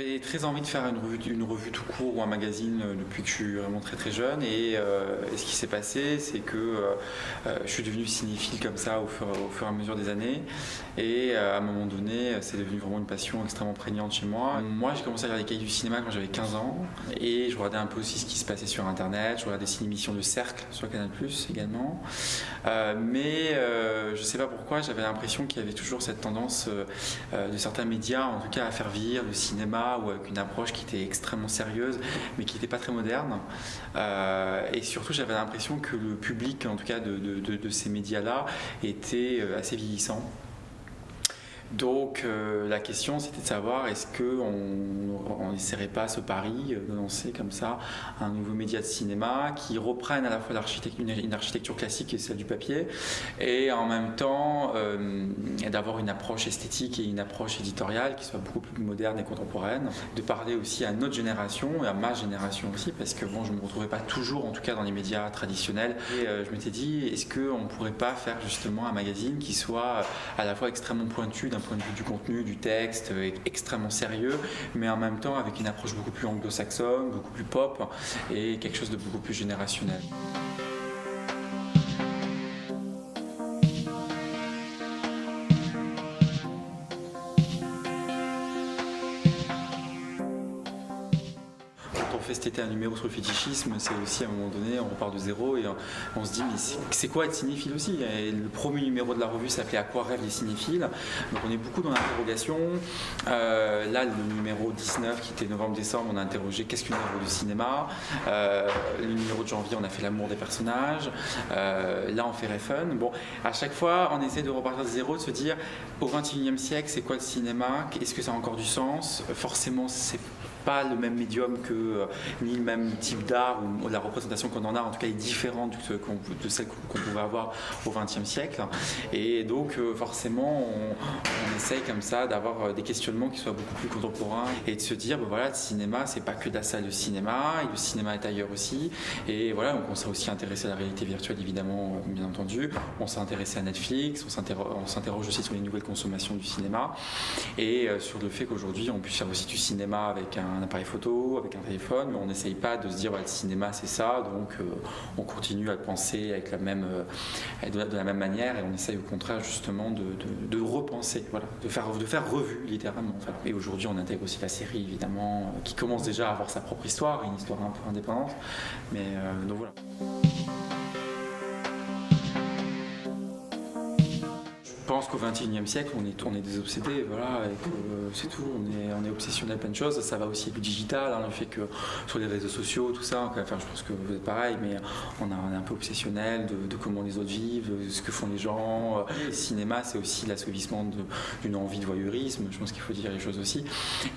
J'avais très envie de faire une revue tout court ou un magazine depuis que je suis vraiment très très jeune et ce qui s'est passé c'est que je suis devenu cinéphile comme ça au fur et à mesure des années et à un moment donné c'est devenu vraiment une passion extrêmement prégnante chez moi. Moi j'ai commencé à regarder les cahiers du cinéma quand j'avais 15 ans et je regardais un peu aussi ce qui se passait sur internet, je regardais des émissions de Cercle sur Canal+ également. Mais je sais pas pourquoi j'avais l'impression qu'il y avait toujours cette tendance de certains médias en tout cas à faire vieillir le cinéma ou avec une approche qui était extrêmement sérieuse mais qui n'était pas très moderne. Et surtout j'avais l'impression que le public en tout cas de ces médias-là était assez vieillissant. Donc la question c'était de savoir est-ce qu'on n'essaierait pas ce pari de lancer comme ça un nouveau média de cinéma qui reprenne à la fois une architecture classique et celle du papier et en même temps d'avoir une approche esthétique et une approche éditoriale qui soit beaucoup plus moderne et contemporaine, de parler aussi à notre génération et à ma génération aussi parce que bon je ne me retrouvais pas toujours en tout cas dans les médias traditionnels et je m'étais dit est-ce qu'on ne pourrait pas faire justement un magazine qui soit à la fois extrêmement pointu d'un point de vue du contenu, du texte, extrêmement sérieux, mais en même temps avec une approche beaucoup plus anglo-saxonne, beaucoup plus pop et quelque chose de beaucoup plus générationnel. Cet été un numéro sur le fétichisme, c'est aussi à un moment donné on repart de zéro et on se dit mais c'est quoi être cinéphile aussi et le premier numéro de la revue s'appelait À quoi rêvent les cinéphiles, donc on est beaucoup dans l'interrogation. Là le numéro 19 qui était novembre-décembre on a interrogé qu'est-ce qu'une œuvre de cinéma. Le numéro de janvier on a fait l'amour des personnages. Là on fait Refn. Bon, à chaque fois on essaie de repartir de zéro, de se dire au XXIe siècle c'est quoi le cinéma, est-ce que ça a encore du sens. Forcément c'est pas le même médium ni le même type d'art ou la représentation qu'on en a en tout cas est différente de celle qu'on pouvait avoir au XXe siècle et donc forcément on essaye comme ça d'avoir des questionnements qui soient beaucoup plus contemporains et de se dire ben voilà le cinéma c'est pas que de la salle de cinéma et le cinéma est ailleurs aussi et voilà donc on s'est aussi intéressé à la réalité virtuelle évidemment bien entendu, on s'est intéressé à Netflix, on s'interroge aussi sur les nouvelles consommations du cinéma et sur le fait qu'aujourd'hui on puisse faire aussi du cinéma avec un appareil photo, avec un téléphone, mais on n'essaye pas de se dire ouais, le cinéma c'est ça, donc on continue à le penser avec de la même manière et on essaye au contraire justement de repenser, voilà, de faire revue littéralement. En fait. Et aujourd'hui on intègre aussi la série évidemment, qui commence déjà à avoir sa propre histoire, une histoire un peu indépendante, mais donc voilà. Je pense qu'au XXIe siècle, on est des obsédés, voilà, et que c'est tout, on est obsessionnel à plein de choses. Ça va aussi avec le digital, hein, le fait que sur les réseaux sociaux, tout ça, enfin, je pense que vous êtes pareil, mais on est un peu obsessionnel de comment les autres vivent, de ce que font les gens. Le cinéma, c'est aussi l'assouvissement d'une envie de voyeurisme, je pense qu'il faut dire les choses aussi.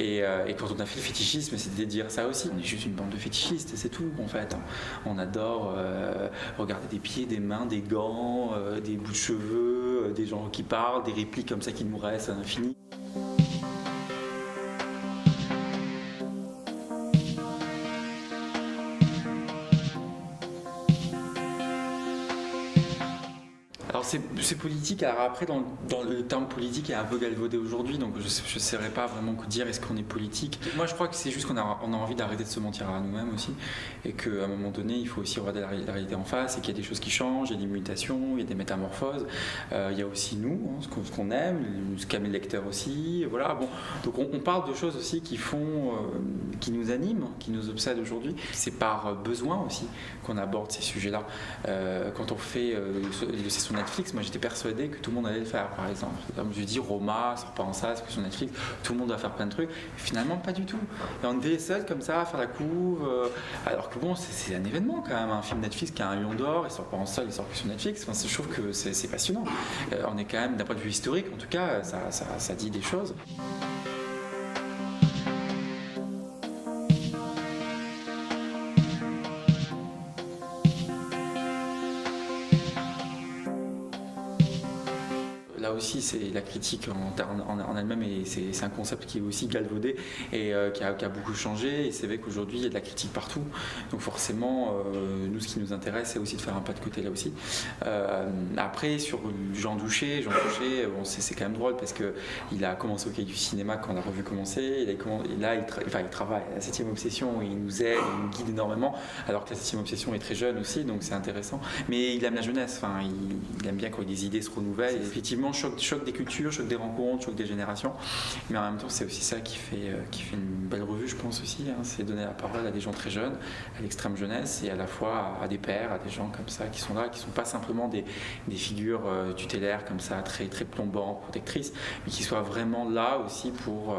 Et quand on a fait le fétichisme, c'était de dire ça aussi. On est juste une bande de fétichistes, c'est tout, en fait. On adore regarder des pieds, des mains, des gants, des bouts de cheveux, des gens qui parlent, des répliques comme ça qui nous restent à l'infini. Alors c'est politique, alors après dans le terme politique est un peu galvaudé aujourd'hui, donc je ne saurais pas vraiment dire est-ce qu'on est politique. Moi je crois que c'est juste qu'on a envie d'arrêter de se mentir à nous-mêmes aussi, et qu'à un moment donné il faut aussi regarder la réalité en face, et qu'il y a des choses qui changent, il y a des mutations, il y a des métamorphoses, il y a aussi nous, hein, ce qu'on aime, ce qu'aime le lecteur aussi, voilà. Bon, donc on parle de choses aussi qui nous animent, qui nous obsèdent aujourd'hui. C'est par besoin aussi qu'on aborde ces sujets-là. Quand on fait le session Netflix, moi j'étais persuadé que tout le monde allait le faire, par exemple. Comme je dis, Roma, sort pas en salle, c'est sur Netflix, tout le monde doit faire plein de trucs. Finalement, pas du tout. Et on était les seuls comme ça à faire la couve, alors que bon, c'est un événement quand même. Un film Netflix qui a un lion d'or, il sort pas en salle, il sort que sur Netflix. Enfin, je trouve que c'est passionnant. On est quand même, d'un point de vue historique, en tout cas, ça dit des choses. là aussi, c'est la critique en elle-même, et c'est un concept qui est aussi galvaudé et qui a beaucoup changé. Et c'est vrai qu'aujourd'hui, il y a de la critique partout. Donc forcément, nous, ce qui nous intéresse, c'est aussi de faire un pas de côté là aussi. Après, sur Jean Douché, bon, c'est quand même drôle parce qu'il a commencé au Cahier du cinéma quand la revue commençait. Et là, il travaille à la 7e Obsession, il nous aide, il nous guide énormément, alors que la 7e Obsession est très jeune aussi, donc c'est intéressant. Mais il aime la jeunesse, il aime bien quand les idées se renouvellent. Et effectivement, choc des cultures, choc des rencontres, choc des générations. Mais en même temps, c'est aussi ça qui fait une belle revue, je pense aussi. C'est donner la parole à des gens très jeunes, à l'extrême jeunesse, et à la fois à des pairs, à des gens comme ça qui sont là, qui ne sont pas simplement des figures tutélaires comme ça, très, très plombantes, protectrices, mais qui soient vraiment là aussi pour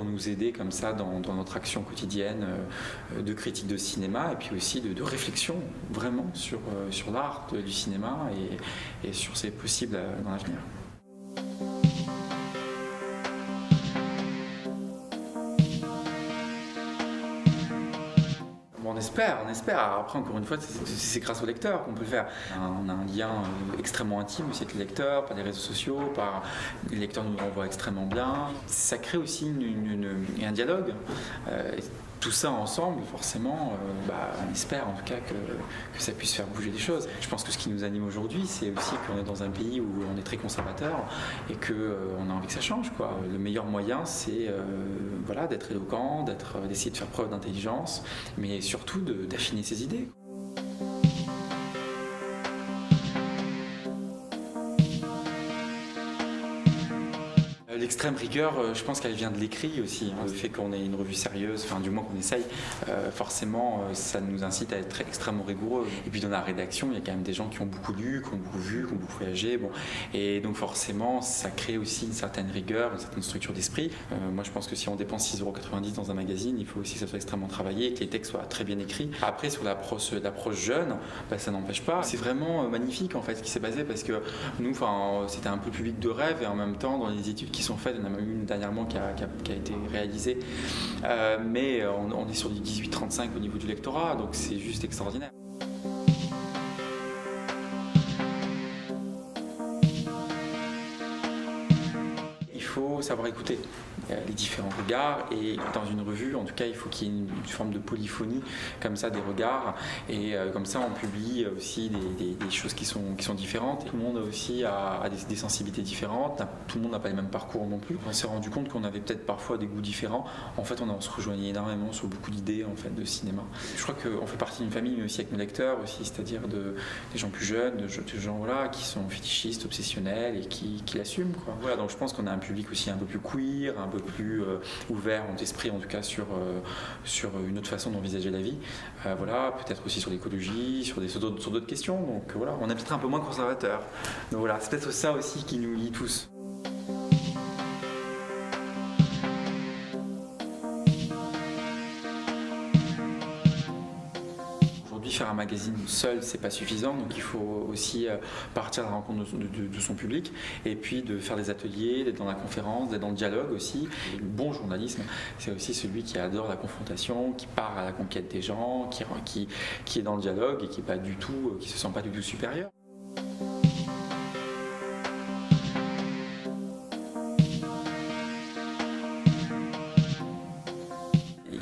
nous aider comme ça dans notre action quotidienne de critique de cinéma, et puis aussi de réflexion vraiment sur l'art du cinéma et sur ce qui est possible dans l'avenir. On espère. Après, encore une fois, c'est grâce aux lecteurs qu'on peut le faire. On a un lien extrêmement intime aussi avec les lecteurs, par les réseaux sociaux, les lecteurs nous renvoient extrêmement bien. Ça crée aussi un dialogue. Tout ça ensemble, forcément, on espère en tout cas que ça puisse faire bouger des choses. Je pense que ce qui nous anime aujourd'hui, c'est aussi qu'on est dans un pays où on est très conservateur et qu'on a envie que ça change, quoi. Le meilleur moyen, c'est d'être éloquent, d'essayer de faire preuve d'intelligence, mais surtout d'affiner ses idées. L'extrême rigueur, je pense qu'elle vient de l'écrit aussi. Le fait qu'on ait une revue sérieuse, du moins qu'on essaye, forcément, ça nous incite à être extrêmement rigoureux. Et puis dans la rédaction, il y a quand même des gens qui ont beaucoup lu, qui ont beaucoup vu, qui ont beaucoup voyagé. Bon. Et donc forcément, ça crée aussi une certaine rigueur, une certaine structure d'esprit. Moi, je pense que si on dépense 6,90 € dans un magazine, il faut aussi que ça soit extrêmement travaillé, que les textes soient très bien écrits. Après, sur l'approche jeune, ça n'empêche pas. C'est vraiment magnifique en fait ce qui s'est passé, parce que nous, c'était un peu public de rêve, et en même temps, dans les études qui sont faites, il y en a même une dernièrement qui a été réalisée, mais on est sur du 18-35 au niveau du lectorat, donc c'est juste extraordinaire. Il faut savoir écouter les différents regards, et dans une revue, en tout cas, il faut qu'il y ait une forme de polyphonie comme ça des regards, et comme ça on publie aussi des choses qui sont différentes. Tout le monde aussi a des sensibilités différentes, tout le monde n'a pas les mêmes parcours non plus. On s'est rendu compte qu'on avait peut-être parfois des goûts différents. En fait, on se rejoignait énormément sur beaucoup d'idées en fait de cinéma. Je crois qu'on fait partie d'une famille, mais aussi avec nos lecteurs aussi, c'est-à-dire des gens plus jeunes, de gens qui sont fétichistes, obsessionnels, et qui l'assument, quoi. Voilà, donc je pense qu'on a un public aussi un peu plus queer, un peu plus ouvert d'esprit, en tout cas sur une autre façon d'envisager la vie. Peut-être aussi sur l'écologie, sur d'autres questions. Donc voilà, on est peut-être un peu moins conservateur. Donc voilà, c'est peut-être ça aussi qui nous lie tous. Faire un magazine seul, c'est pas suffisant, donc il faut aussi partir à la rencontre de son public, et puis de faire des ateliers, d'être dans la conférence, d'être dans le dialogue aussi. Le bon journalisme, c'est aussi celui qui adore la confrontation, qui part à la conquête des gens, qui est dans le dialogue, et qui se sent pas du tout supérieur.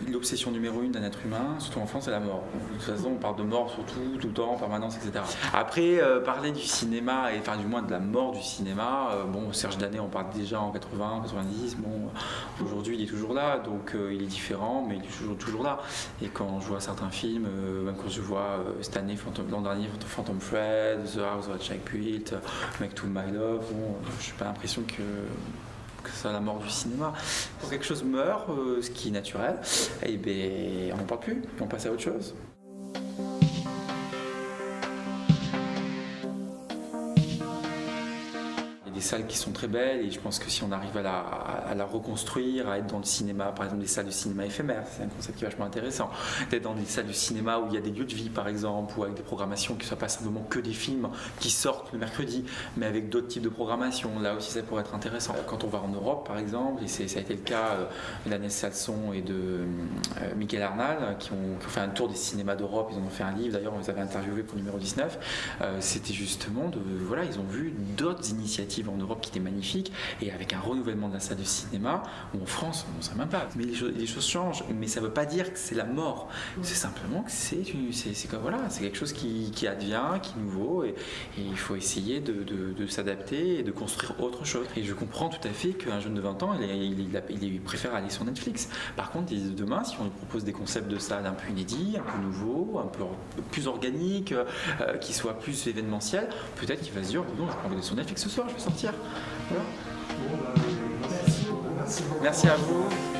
L'obsession numéro 1 d'un être humain, surtout en France, c'est la mort. De toute façon, on parle de mort surtout, tout le temps, en permanence, etc. Après, parler du cinéma, et du moins de la mort du cinéma, Serge Danet, on parle déjà en 80, 90, aujourd'hui il est toujours là, donc il est différent, mais il est toujours là. Et quand je vois certains films, même quand je vois cette année, l'an dernier, Phantom Thread, The House of Jack Built, Make to My Love, je n'ai pas l'impression que c'est la mort du cinéma. Quand quelque chose meurt, ce qui est naturel, on n'en parle plus, on passe à autre chose. Des salles qui sont très belles, et je pense que si on arrive à la reconstruire, à être dans le cinéma, par exemple des salles de cinéma éphémères, c'est un concept qui est vachement intéressant, d'être dans des salles de cinéma où il y a des lieux de vie par exemple, ou avec des programmations qui ne soient pas simplement que des films qui sortent le mercredi, mais avec d'autres types de programmations, là aussi ça pourrait être intéressant. Quand on va en Europe par exemple, et ça a été le cas d'Agnès Salson et de Michael Arnal, qui ont fait un tour des cinémas d'Europe, ils en ont fait un livre, d'ailleurs on les avait interviewés pour le numéro 19, c'était justement ils ont vu d'autres initiatives en Europe qui était magnifique, et avec un renouvellement de la salle de cinéma, où en France, on ne sait même pas. Mais les choses changent, mais ça ne veut pas dire que c'est la mort. C'est simplement que c'est quelque chose qui advient, qui est nouveau, et il faut essayer de s'adapter et de construire autre chose. Et je comprends tout à fait qu'un jeune de 20 ans, il préfère aller sur Netflix. Par contre, demain, si on lui propose des concepts de salle un peu inédits, un peu nouveaux, un peu plus organiques, qui soient plus événementiels, peut-être qu'il va se dire non, je vais regarder sur Netflix ce soir, je vais sortir. Voilà. Bon, merci. Merci à vous.